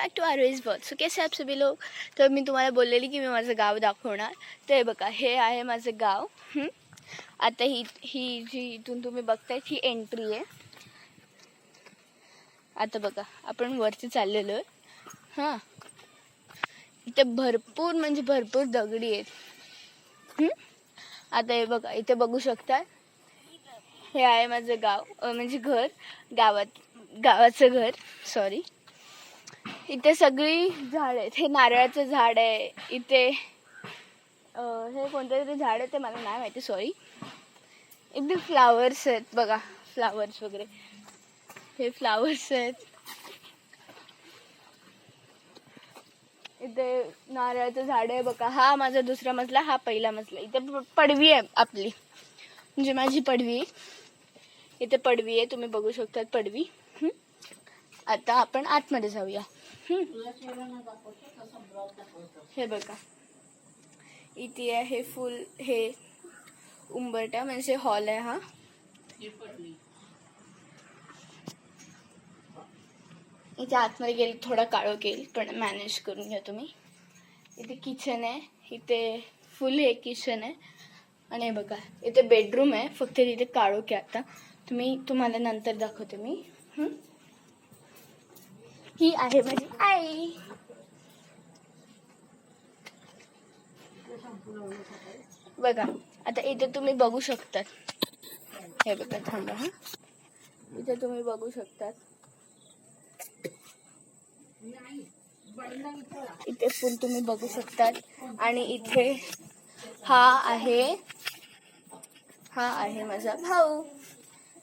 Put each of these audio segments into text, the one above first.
Back to आरवेज world. So कैसे आप सभी लोग। तर मी तुम्हाला बोललेली की मी माझं गाव दाखवणार। तर हे बघा, हे आहे माझं गाव। आता ही जी इथून तुम्ही बघताय ही एंट्री आहे। आता बघा, आपण वरती चाललेलो आहे। हां, इथे भरपूर म्हणजे भरपूर दगडी आहेत। आता हे बघा, इथे बघू शकता, हे आहे माझं गाव, म्हणजे घर, गावाचं घर, सॉरी। इथे सगळी झाड आहेत। हे नारळाचं झाड आहे इथे, हे कोणतं तरी झाड आहे ते मला नाही माहिती, सॉरी। इथे फ्लावर्स आहेत बघा, फ्लावर्स वगैरे, हे फ्लावर्स आहेत। इथे नारळाचं झाड आहे बघा। हा माझा दुसरा मजला, हा पहिला मजला। इथे पडवी आहे आपली, म्हणजे माझी पडवी। इथे पडवी आहे, तुम्ही बघू शकता पडवी। आता आपण आतमध्ये जाऊया। हे बघा, इथे आहे फुल, हे उंबरठा म्हणजे हॉल आहे हा। इथे आतमध्ये गेले थोडा काळोख येईल, पण मॅनेज करून घ्या तुम्ही। इथे किचन आहे, इथे फुल हे किचन आहे। आणि हे बघा, इथे बेडरूम आहे, फक्त तिथे काळोख आहे। आता तुम्हाला नंतर दाखवते मी। ही आहे माझी आई। बघा, आता इथे तुम्ही बघू शकतात, हे बघा, थांबा हा, इथे तुम्ही बघू शकतात, इथे फुल तुम्ही बघू शकतात। आणि इथे हा आहे माझा भाऊ।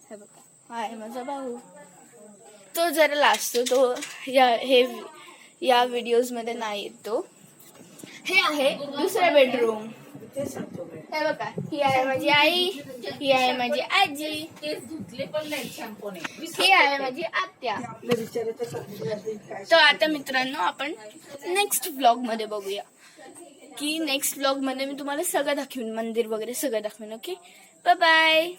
हे बघा, हा आहे माझा भाऊ। तो जरा लाजतो, तो या व्हिडिओज मध्ये नाही येतो। हे आहे दुसरा बेडरूम। हे बघा, ही आहे माझी आई, ही आहे माझी आजी, ही आहे माझी आत्या। तर आता मित्रांनो, आपण नेक्स्ट व्लॉग मध्ये बघूया की नेक्स्ट व्लॉग मध्ये मी तुम्हाला सगळं दाखवीन, मंदिर वगैरे सगळं दाखवीन। Okay, bye bye.